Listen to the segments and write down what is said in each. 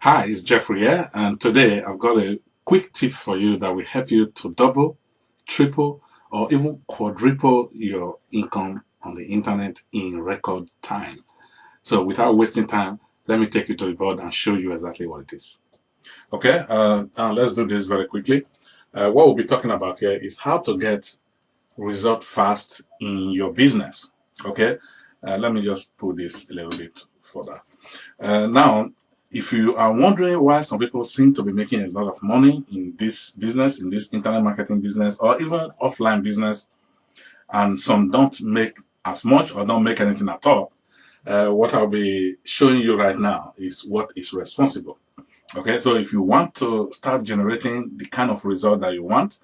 Hi, it's Jeffrey here, and today I've got a quick tip for you that will help you to double, triple, or even quadruple your income on the internet in record time. So, without wasting time, let me take you to the board and show you exactly what it is. Okay, now let's do this very quickly. What we'll be talking about here is how to get result fast in your business. Okay, let me just put this a little bit further. Now, if you are wondering why some people seem to be making a lot of money in this business, in this internet marketing business, or even offline business, and some don't make as much or don't make anything at all, what I'll be showing you right now is what is responsible. Okay, so if you want to start generating the kind of result that you want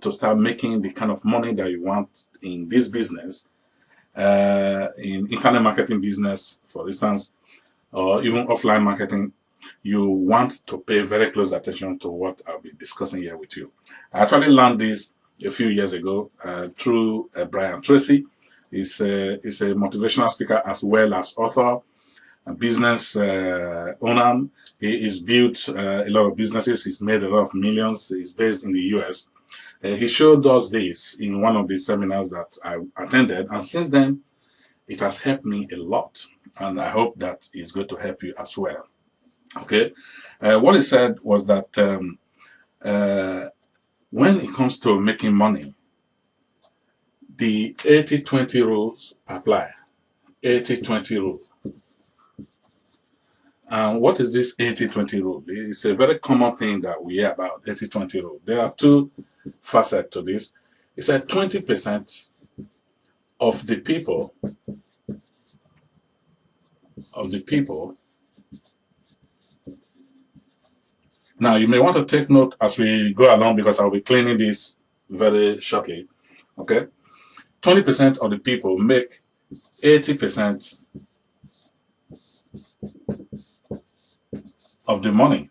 to start making the kind of money that you want in this business, in internet marketing business, for instance, or even offline marketing, you want to pay very close attention to what I'll be discussing here with you. I actually learned this a few years ago through Brian Tracy. He's a motivational speaker as well as author, a business owner. He's built a lot of businesses. He's made a lot of millions. He's based in the US. He showed us this in one of the seminars that I attended, and since then, it has helped me a lot, and I hope that it's going to help you as well. Okay, what he said was that uh, when it comes to making money, the 80-20 rules apply. 80-20 rule. And what is this 80-20 rule? It's a very common thing that we hear about 80-20 rule. There are two facets to this. It said 20% of the people of the people. Now you may want to take note as we go along because I'll be cleaning this very shortly. Okay, 20% of the people make 80% of the money.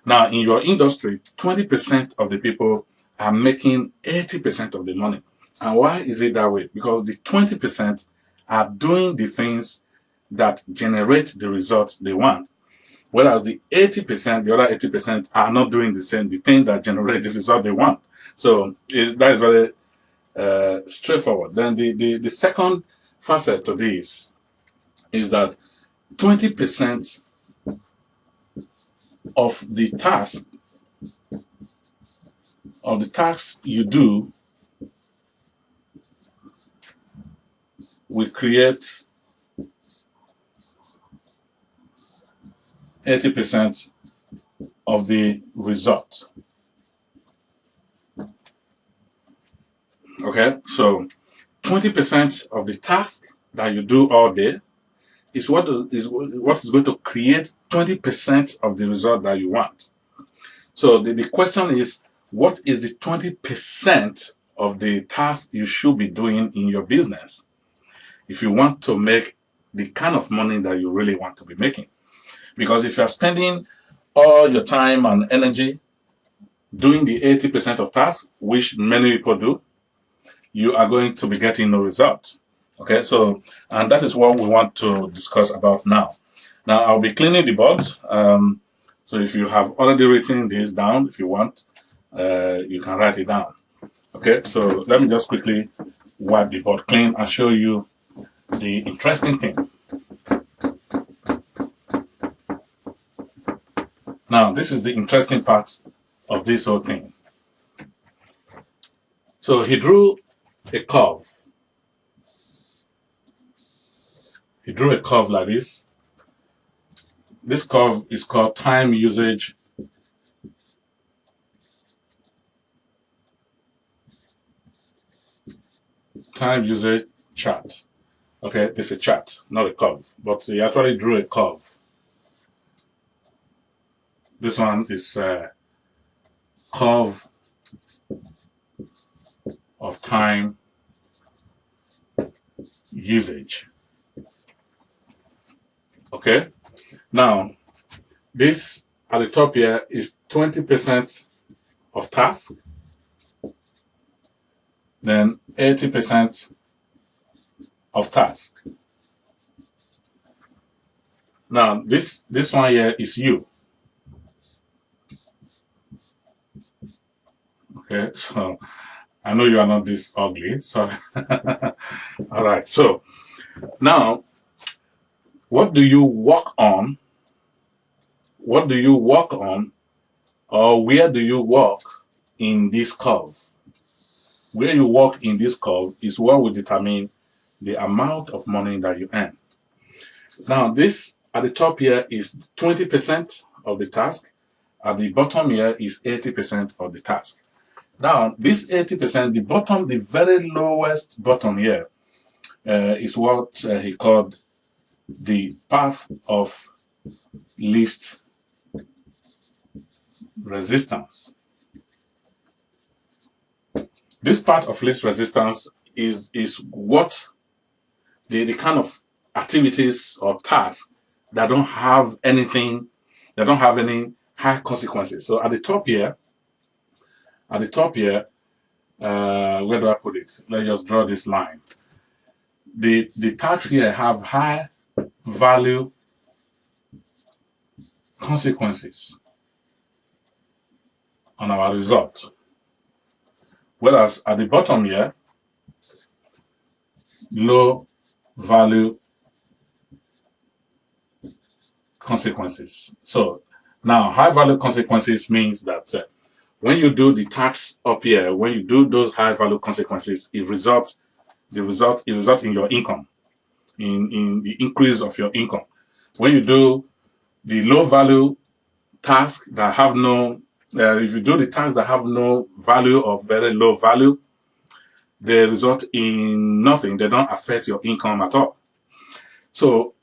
Now, in your industry, 20% of the people are making 80% of the money. And why is it that way? Because the 20% are doing the things that generate the results they want. Whereas the 80%, the other 80% are not doing the thing that generate the result they want. So that is very straightforward. Then the second facet to this is that 20% of the tasks you do will create 80% of the result. Okay, so 20% of the task that you do all day is what is going to create 20% of the result that you want. So the question is, what is the 20% of the task you should be doing in your business if you want to make the kind of money that you really want to be making? Because if you're spending all your time and energy doing the 80% of tasks, which many people do, you are going to be getting no result. Okay, so, and that is what we want to discuss about now. Now, I'll be cleaning the board. So if you have already written this down, if you want, you can write it down. Okay, so let me just quickly wipe the board clean and show you the interesting thing. Now, this is the interesting part of this whole thing. So he drew a curve. He drew a curve like this. This curve is called time usage chart. Okay, it's a chart, not a curve, but he actually drew a curve. This one is a curve of time usage. Okay, now this at the top here is 20% of task, then 80% of task. Now this one here is you. Okay, so I know you are not this ugly. Sorry. All right. So now, what do you work on? What do you work on, or where do you work in this curve? Where you work in this curve is what will determine the amount of money that you earn. Now, this at the top here is 20% of the task. At the bottom here is 80% of the task. Now, this 80%, the bottom, the very lowest bottom here, is what he called the path of least resistance. This path of least resistance is what the kind of activities or tasks that don't have anything, that don't have any high consequences. So at the top here, where do I put it? Let's just draw this line. The tasks here have high value consequences on our result. Whereas at the bottom here, low value consequences. So now high value consequences means that when you do the tax up here, when you do those high value consequences, it results in your income, in the increase of your income. When you do the low value tasks that have no, if you do the tasks that have no value or very low value, they result in nothing. They don't affect your income at all. So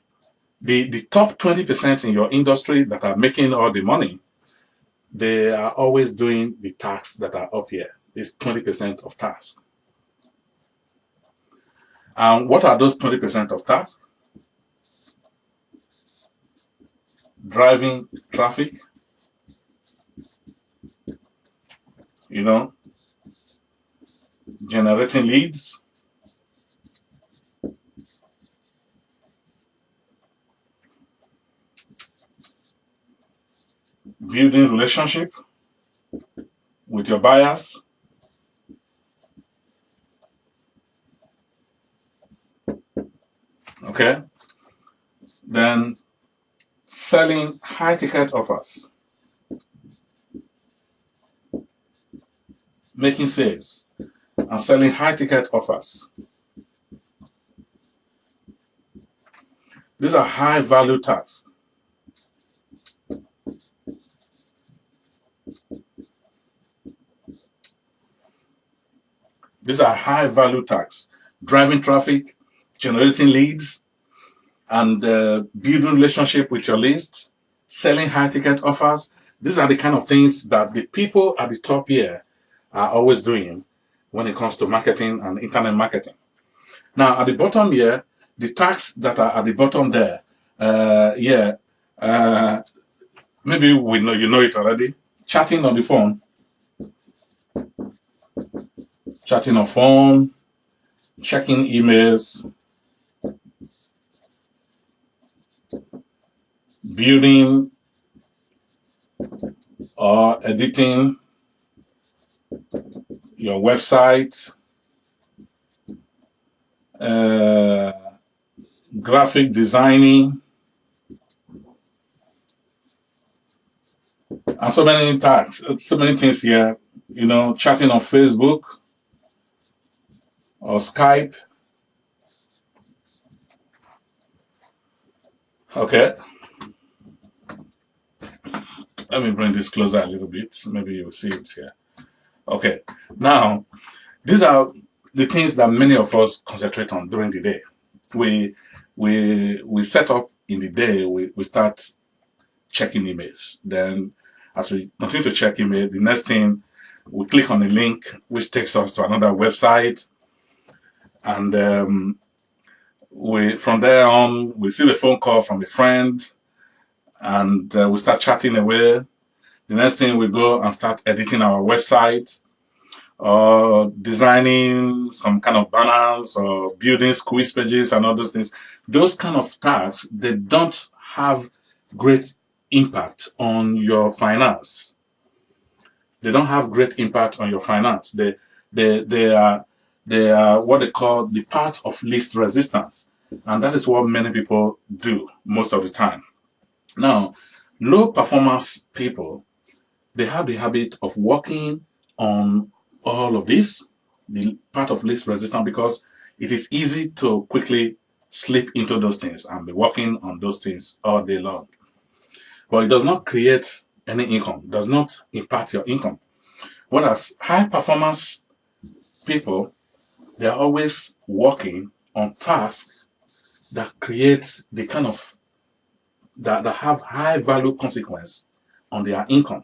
the top 20% in your industry that are making all the money, they are always doing the tasks that are up here. It's 20% of tasks. And what are those 20% of tasks? Driving traffic, generating leads, building relationship with your buyers, okay? Then selling high ticket offers, making sales and selling high ticket offers. These are high value tasks. These are high value tasks. Driving traffic, generating leads, and building relationship with your list, selling high ticket offers. These are the kind of things that the people at the top here are always doing when it comes to marketing and internet marketing. Now, at the bottom here, the tasks that are at the bottom there, maybe you know it already. Chatting on the phone, checking emails, building or editing your website, graphic designing, and so many tasks, so many things here, chatting on Facebook or Skype. Okay. Let me bring this closer a little bit. Maybe you'll see it here. Okay. Now, these are the things that many of us concentrate on during the day. We set up in the day, we start checking emails. Then as we continue to check email, the next thing, we click on a link which takes us to another website. And from there on, we receive a phone call from a friend, and we start chatting away. The next thing, we go and start editing our website, or designing some kind of banners, or building quiz pages and all those things. Those kind of tasks, they don't have great impact on your finance. They don't have great impact on your finance. They are what they call the path of least resistance. And that is what many people do most of the time. Now, low performance people, they have the habit of working on all of this, the part of least resistance, because it is easy to quickly slip into those things and be working on those things all day long. But it does not create any income, does not impact your income. Whereas high performance people, they are always working on tasks that create the kind of that have high value consequence on their income.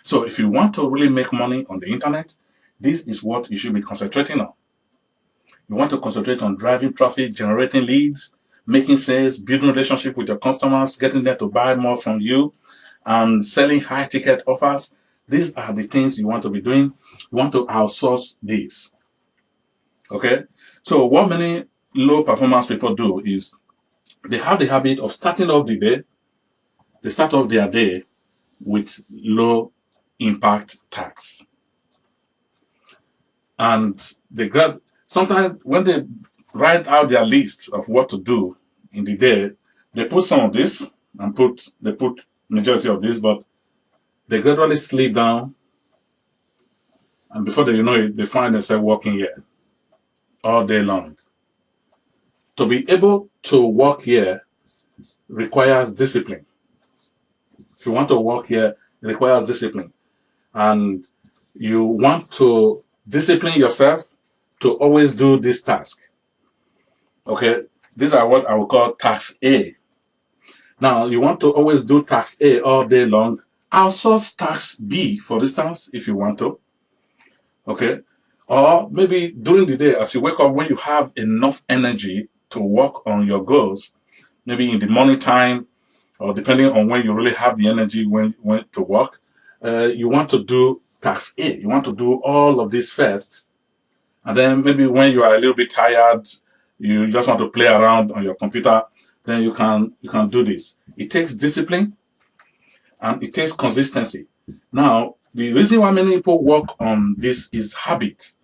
So if you want to really make money on the internet, this is what you should be concentrating on. You want to concentrate on driving traffic, generating leads, making sales, building relationship with your customers, getting them to buy more from you, and selling high ticket offers. These are the things you want to be doing. You want to outsource these. Okay? So what many low performance people do is they have the habit of starting off the day, they start off their day with low impact tasks. And they grab, sometimes when they write out their list of what to do in the day, they put some of this and they put majority of this, but they gradually sleep down, and before they know it, they find themselves working here all day long. To be able to work here requires discipline. If you want to work here, it requires discipline. And you want to discipline yourself to always do this task. Okay, these are what I would call task A. Now, you want to always do task A all day long. Outsource task B, for instance, if you want to. Okay, or maybe during the day, as you wake up, when you have enough energy to work on your goals, maybe in the morning time, or depending on when you really have the energy when to work, you want to do task A. You want to do all of this first, and then maybe when you are a little bit tired, you just want to play around on your computer, then you can do this. It takes discipline and it takes consistency. Now, the reason why many people work on this is habit.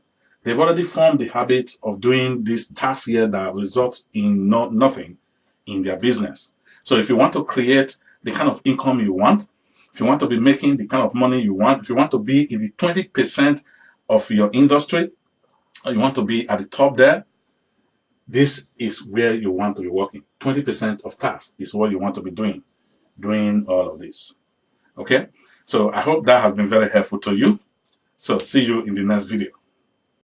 They've already formed the habit of doing this task here that results in nothing in their business. So if you want to create the kind of income you want, if you want to be making the kind of money you want, if you want to be in the 20% of your industry, or you want to be at the top there, this is where you want to be working. 20% of tasks is what you want to be doing all of this. Okay? So I hope that has been very helpful to you. So see you in the next video.